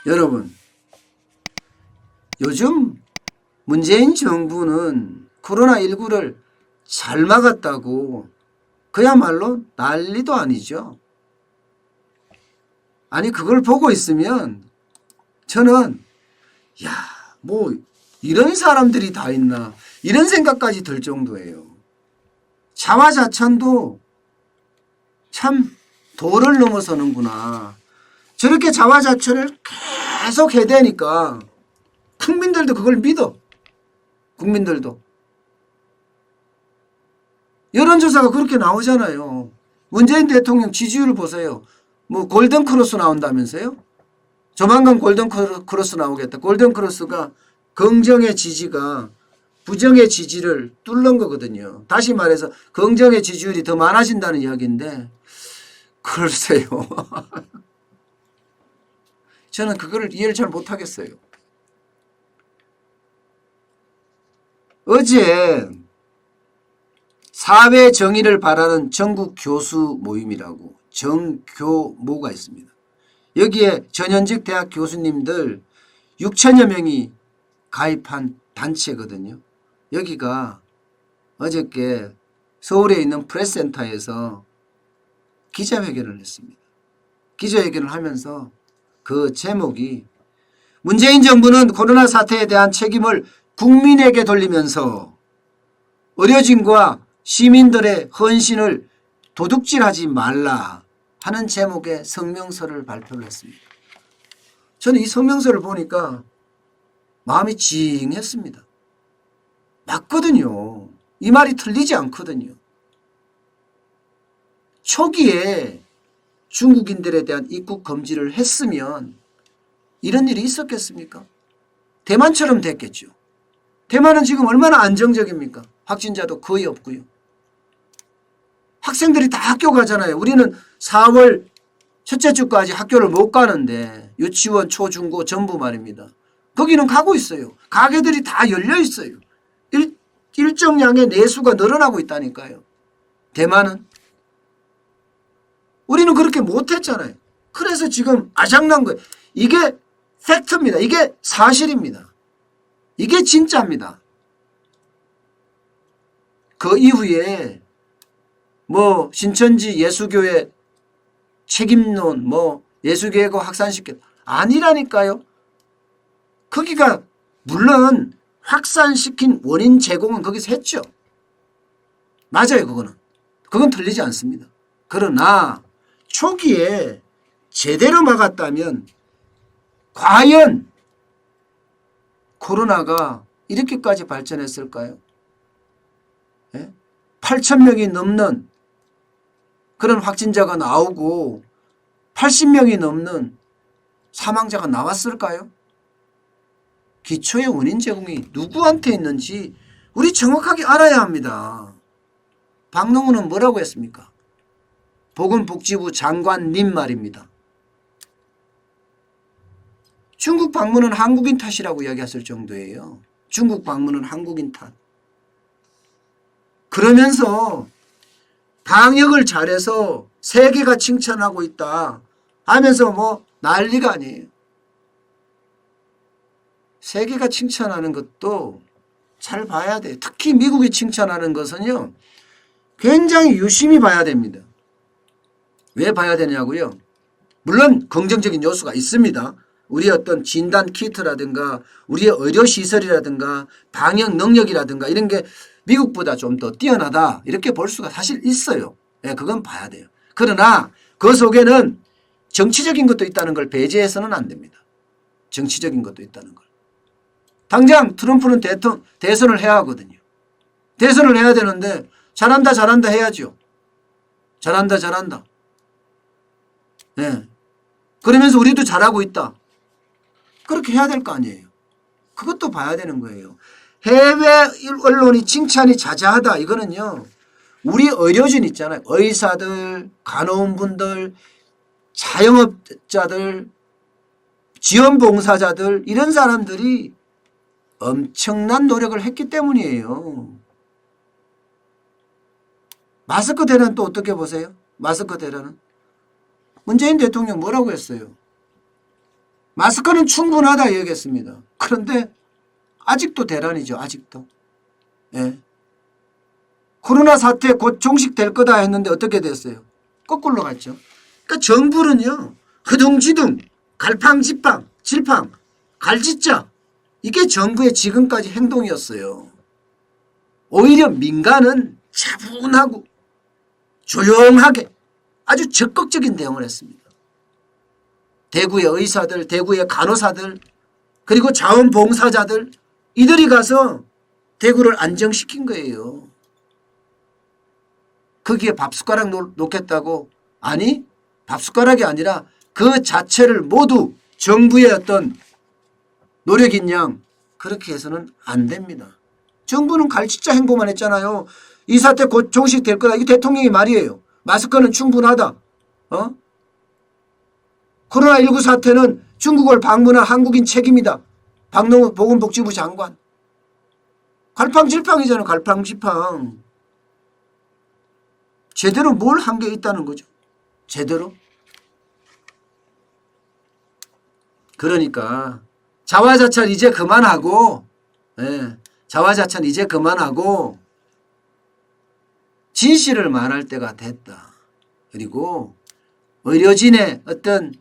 여러분, 요즘 문재인 정부는 코로나19를 잘 막았다고 그야말로 난리도 아니죠. 아니 그걸 보고 있으면 저는 뭐 이런 사람들이 다 있나 이런 생각까지 들 정도예요. 자화자찬도 참 도를 넘어서는구나. 저렇게 자화자찬을 계속 해대니까 국민들도 그걸 믿어. 국민들도. 여론조사가 그렇게 나오잖아요. 문재인 대통령 지지율을 보세요. 뭐 골든크로스 나온다면서요? 조만간 골든크로스 나오겠다. 골든크로스가 긍정의 지지가 부정의 지지를 뚫는 거거든요. 다시 말해서 긍정의 지지율이 더 많아진다는 이야기인데 글쎄요. 저는 그거를 이해를 잘 못하겠어요. 어제 사회 정의를 바라는 전국 교수 모임이라고 정교모가 있습니다. 여기에 전현직 대학 교수님들 6천여 명이 가입한 단체거든요. 여기가 어저께 서울에 있는 프레스센터에서 기자회견을 했습니다. 기자회견을 하면서 그 제목이 문재인 정부는 코로나 사태에 대한 책임을 국민에게 돌리면서 의료진과 시민들의 헌신을 도둑질하지 말라 하는 제목의 성명서를 발표를 했습니다. 저는 이 성명서를 보니까 마음이 찡했습니다. 맞거든요. 이 말이 틀리지 않거든요. 초기에 중국인들에 대한 입국 금지를 했으면 이런 일이 있었겠습니까? 대만처럼 됐겠죠. 대만은 지금 얼마나 안정적입니까? 확진자도 거의 없고요. 학생들이 다 학교 가잖아요. 우리는 4월 첫째 주까지 학교를 못 가는데 유치원, 초, 중고 전부 말입니다. 거기는 가고 있어요. 가게들이 다 열려 있어요. 일정량의 내수가 늘어나고 있다니까요. 대만은. 우리는 그렇게 못했잖아요. 그래서 지금 아작난 거예요. 이게 팩트입니다. 이게 사실입니다. 이게 진짜입니다. 그 이후에 뭐 신천지 예수교회 책임론 뭐 예수교회가 확산시켰다. 아니라니까요. 거기가 물론 확산시킨 원인 제공은 거기서 했죠. 맞아요. 그건 틀리지 않습니다. 그러나 초기에 제대로 막았다면 과연 코로나가 이렇게까지 발전했을까요? 8,000명이 넘는 그런 확진자가 나오고 80명이 넘는 사망자가 나왔을까요? 기초의 원인 제공이 누구한테 있는지 우리 정확하게 알아야 합니다. 박능훈은 뭐라고 했습니까? 보건복지부 장관님 말입니다. 중국 방문은 한국인 탓이라고 이야기했을 정도예요. 중국 방문은 한국인 탓. 그러면서 방역을 잘해서 세계가 칭찬하고 있다 하면서 뭐 난리가 아니에요. 세계가 칭찬하는 것도 잘 봐야 돼요. 특히 미국이 칭찬하는 것은요. 굉장히 유심히 봐야 됩니다. 왜 봐야 되냐고요? 물론 긍정적인 요소가 있습니다. 우리의 어떤 진단 키트라든가 우리의 의료시설이라든가 방역 능력이라든가 이런 게 미국보다 좀 더 뛰어나다 이렇게 볼 수가 사실 있어요. 네, 그건 봐야 돼요. 그러나 그 속에는 정치적인 것도 있다는 걸 배제해서는 안 됩니다. 정치적인 것도 있다는 걸. 당장 트럼프는 대선을 해야 하거든요. 대선을 해야 되는데 잘한다 해야죠. 잘한다. 네. 그러면서 우리도 잘하고 있다. 그렇게 해야 될 거 아니에요. 그것도 봐야 되는 거예요. 해외 언론이 칭찬이 자자하다. 이거는요. 우리 의료진 있잖아요. 의사들, 간호원분들, 자영업자들, 지원봉사자들 이런 사람들이 엄청난 노력을 했기 때문이에요. 마스크 대란 또 어떻게 보세요? 마스크 대란은. 문재인 대통령 뭐라고 했어요? 마스크는 충분하다 얘기했습니다. 그런데 아직도 대란이죠. 아직도. 예. 코로나 사태 곧 종식될 거다 했는데 어떻게 됐어요? 거꾸로 갔죠. 그러니까 정부는요. 허둥지둥 갈팡질팡 갈짓자 이게 정부의 지금까지 행동이었어요. 오히려 민간은 차분하고 조용하게 아주 적극적인 대응을 했습니다. 대구의 의사들, 대구의 간호사들, 그리고 자원봉사자들 이들이 가서 대구를 안정시킨 거예요. 거기에 밥숟가락 놓겠다고? 아니, 밥숟가락이 아니라 그 자체를 모두 정부의 어떤 노력인 양 그렇게 해서는 안 됩니다. 정부는 갈짓자 행보만 했잖아요. 이 사태 곧 종식될 거다. 이게 대통령의 말이에요. 마스크는 충분하다. 코로나19 사태는 중국을 방문한 한국인 책임이다. 박능우 보건복지부 장관. 갈팡질팡이잖아요. 갈팡질팡. 제대로 뭘 한 게 있다는 거죠. 제대로. 그러니까 자화자찬 이제 그만하고 자화자찬 이제 그만하고 진실을 말할 때가 됐다. 그리고 의료진의 어떤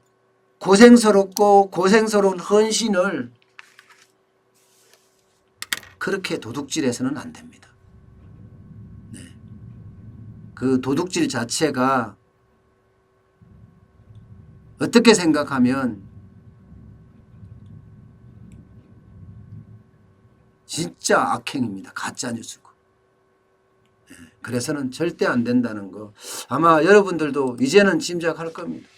고생스럽고 고생스러운 헌신을 그렇게 도둑질해서는 안 됩니다. 네. 그 도둑질 자체가 어떻게 생각하면 진짜 악행입니다. 가짜뉴스고. 네. 그래서는 절대 안 된다는 거 아마 여러분들도 이제는 짐작할 겁니다.